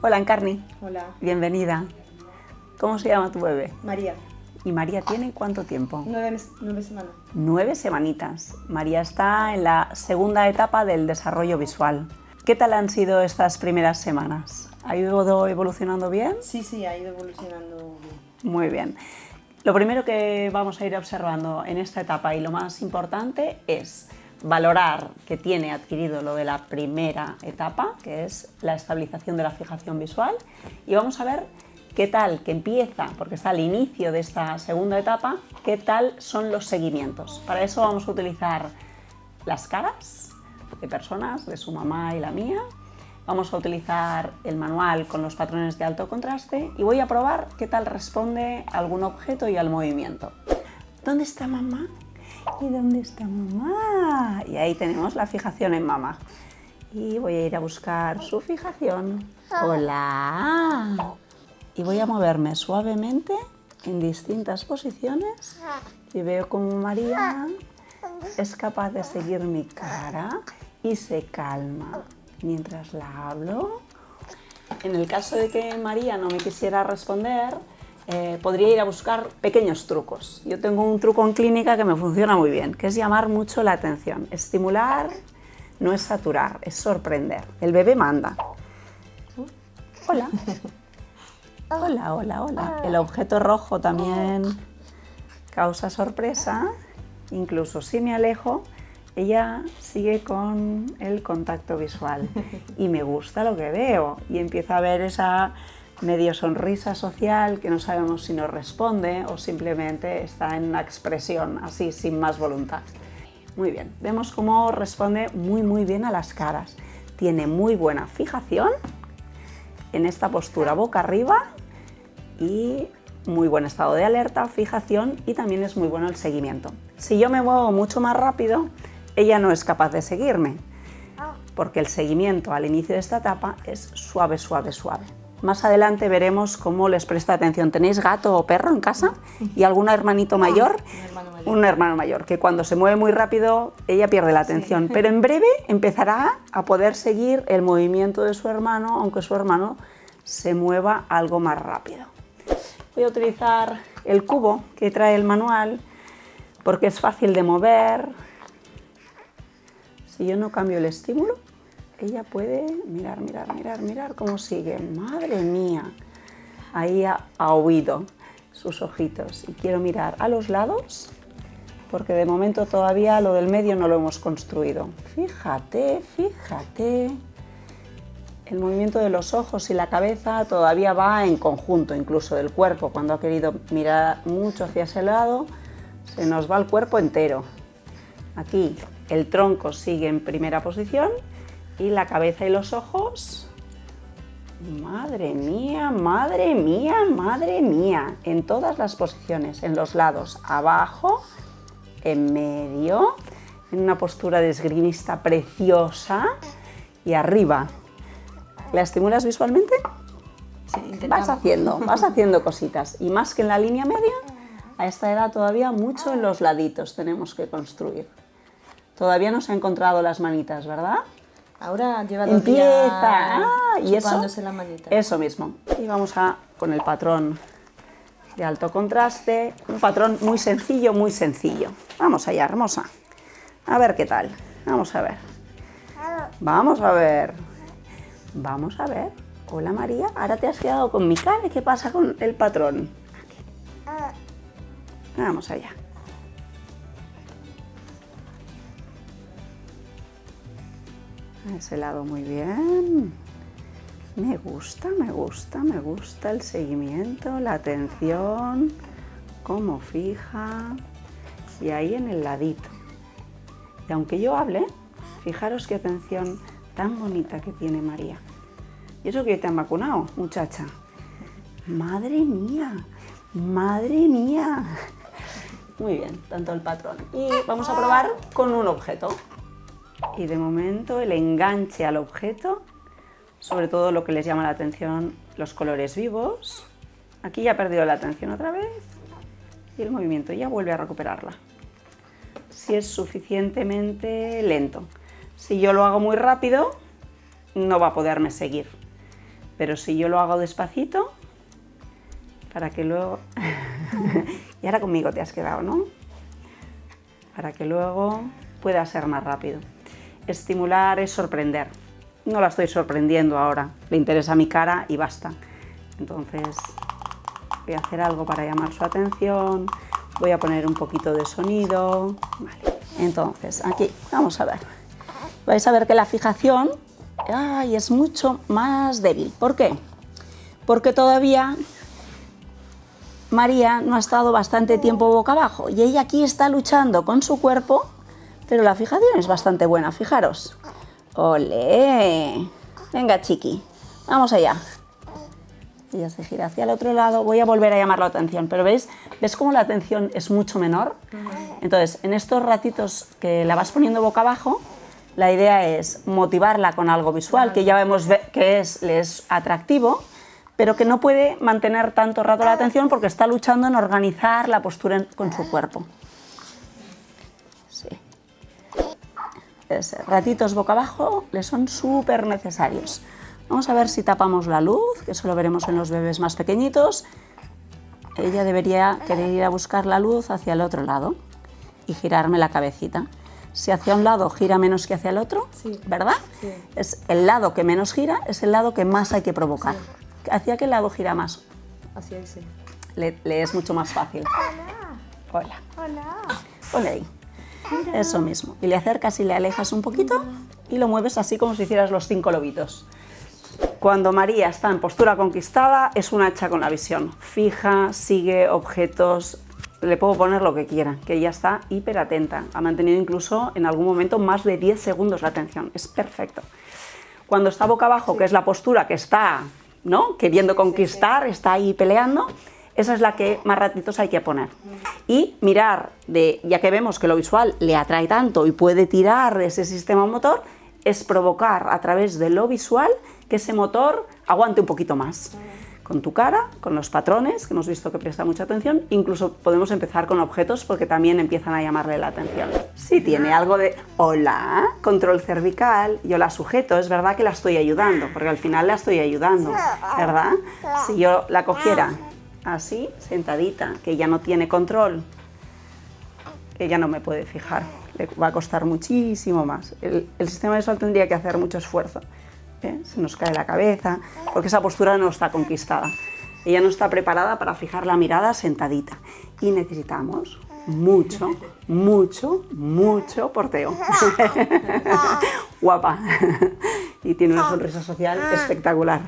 Hola, Encarni. Hola. Bienvenida. ¿Cómo se llama tu bebé? María. ¿Y María tiene cuánto tiempo? 9 semanas. 9 semanitas. María está en la segunda etapa del desarrollo visual. ¿Qué tal han sido estas primeras semanas? ¿Ha ido evolucionando bien? Sí, ha ido evolucionando bien. Muy bien. Lo primero que vamos a ir observando en esta etapa y lo más importante es valorar que tiene adquirido lo de la primera etapa, que es la estabilización de la fijación visual, y vamos a ver qué tal que empieza, porque está al inicio de esta segunda etapa, qué tal son los seguimientos. Para eso vamos a utilizar las caras de personas, de su mamá y la mía. Vamos a utilizar el manual con los patrones de alto contraste y voy a probar qué tal responde a algún objeto y al movimiento. ¿Dónde está mamá? ¿Y dónde está mamá? Y ahí tenemos la fijación en mamá. Y voy a ir a buscar su fijación. ¡Hola! Y voy a moverme suavemente en distintas posiciones y veo como María es capaz de seguir mi cara y se calma mientras la hablo. En el caso de que María no me quisiera responder, podría ir a buscar pequeños trucos. Yo tengo un truco en clínica que me funciona muy bien, que es llamar mucho la atención. Estimular no es saturar, es sorprender. El bebé manda. Hola. Hola, hola, hola. El objeto rojo también causa sorpresa. Incluso si me alejo, ella sigue con el contacto visual y me gusta lo que veo y empiezo a ver esa medio sonrisa social que no sabemos si nos responde o simplemente está en una expresión así sin más voluntad. Muy bien, vemos cómo responde muy bien a las caras. Tiene muy buena fijación en esta postura boca arriba y muy buen estado de alerta, fijación y también es muy bueno el seguimiento. Si yo me muevo mucho más rápido, ella no es capaz de seguirme, porque el seguimiento al inicio de esta etapa es suave, suave, suave. Más adelante veremos cómo les presta atención. ¿Tenéis gato o perro en casa? ¿Y algún hermanito mayor? Un hermano mayor, que cuando se mueve muy rápido ella pierde la atención, sí. Pero en breve empezará a poder seguir el movimiento de su hermano, aunque su hermano se mueva algo más rápido. Voy a utilizar el cubo que trae el manual porque es fácil de mover. Si yo no cambio el estímulo, ella puede mirar cómo sigue. ¡Madre mía! Ahí ha oído sus ojitos. Y quiero mirar a los lados, porque de momento todavía lo del medio no lo hemos construido. Fíjate, fíjate. El movimiento de los ojos y la cabeza todavía va en conjunto, incluso del cuerpo. Cuando ha querido mirar mucho hacia ese lado, se nos va el cuerpo entero. Aquí el tronco sigue en primera posición y la cabeza y los ojos, madre mía, madre mía, madre mía, en todas las posiciones, en los lados, abajo, en medio, en una postura de esgrimista preciosa y arriba. ¿La estimulas visualmente? Sí, vas haciendo cositas y más que en la línea media, a esta edad todavía mucho en los laditos tenemos que construir. Todavía no se han encontrado las manitas, ¿verdad? Ahora lleva 2 días y chupándose la manita. Eso mismo. Y vamos con el patrón de alto contraste, un patrón muy sencillo, muy sencillo. Vamos allá, hermosa. A ver qué tal. Vamos a ver. Vamos a ver. Vamos a ver. Hola María, ahora te has quedado con mi cara. ¿Qué pasa con el patrón? Vamos allá. A ese lado muy bien. Me gusta el seguimiento, la atención, cómo fija. Y ahí en el ladito. Y aunque yo hable, fijaros qué atención tan bonita que tiene María. ¿Y eso que te han vacunado, muchacha? ¡Madre mía! ¡Madre mía! Muy bien, tanto el patrón. Y vamos a probar con un objeto. Y de momento el enganche al objeto, sobre todo lo que les llama la atención, los colores vivos. Aquí ya ha perdido la atención otra vez y el movimiento ya vuelve a recuperarla. Si es suficientemente lento. Si yo lo hago muy rápido, no va a poderme seguir. Pero si yo lo hago despacito, para que luego... Y ahora conmigo te has quedado, ¿no? Para que luego pueda ser más rápido. Estimular es sorprender. No la estoy sorprendiendo ahora, le interesa mi cara y basta. Entonces voy a hacer algo para llamar su atención, voy a poner un poquito de sonido. Vale. Entonces aquí, vamos a ver. Vais a ver que la fijación es mucho más débil. ¿Por qué? Porque todavía María no ha estado bastante tiempo boca abajo y ella aquí está luchando con su cuerpo, pero la fijación es bastante buena, fijaros. ¡Olé! Venga, chiqui, vamos allá. Ella se gira hacia el otro lado, voy a volver a llamar la atención, pero ¿ves cómo la atención es mucho menor? Entonces, en estos ratitos que la vas poniendo boca abajo, la idea es motivarla con algo visual, que ya vemos que le es atractivo, pero que no puede mantener tanto rato la atención porque está luchando en organizar la postura con su cuerpo. Sí. Ratitos boca abajo le son súper necesarios. Vamos a ver si tapamos la luz, que eso lo veremos en los bebés más pequeñitos. Ella debería querer ir a buscar la luz hacia el otro lado y girarme la cabecita. Si hacia un lado gira menos que hacia el otro, sí, ¿verdad? Sí. Es el lado que menos gira, es el lado que más hay que provocar. Sí. ¿Hacia qué lado gira más? Hacia ese. Le es mucho más fácil. Hola. Hola. Ponle ahí. Mira. Eso mismo. Y le acercas y le alejas un poquito y lo mueves así como si hicieras los 5 lobitos. Cuando María está en postura conquistada, es una hacha con la visión. Fija, sigue objetos, le puedo poner lo que quiera, que ella está hiper atenta. Ha mantenido incluso en algún momento más de 10 segundos la atención. Es perfecto. Cuando está boca abajo, que es la postura que está, ¿no?, queriendo conquistar, está ahí peleando, esa es la que más ratitos hay que poner. Y mirar, ya que vemos que lo visual le atrae tanto y puede tirar de ese sistema motor, es provocar a través de lo visual que ese motor aguante un poquito más. Con tu cara, con los patrones, que hemos visto que presta mucha atención, incluso podemos empezar con objetos porque también empiezan a llamarle la atención. Si tiene algo de hola, control cervical, yo la sujeto, es verdad que la estoy ayudando, porque al final la estoy ayudando, ¿verdad? Si yo la cogiera así, sentadita, que ella no tiene control, ella no me puede fijar, le va a costar muchísimo más. El sistema visual tendría que hacer mucho esfuerzo. Se nos cae la cabeza, porque esa postura no está conquistada. Ella no está preparada para fijar la mirada sentadita. Y necesitamos mucho, mucho, mucho porteo. Guapa. Y tiene una sonrisa social espectacular.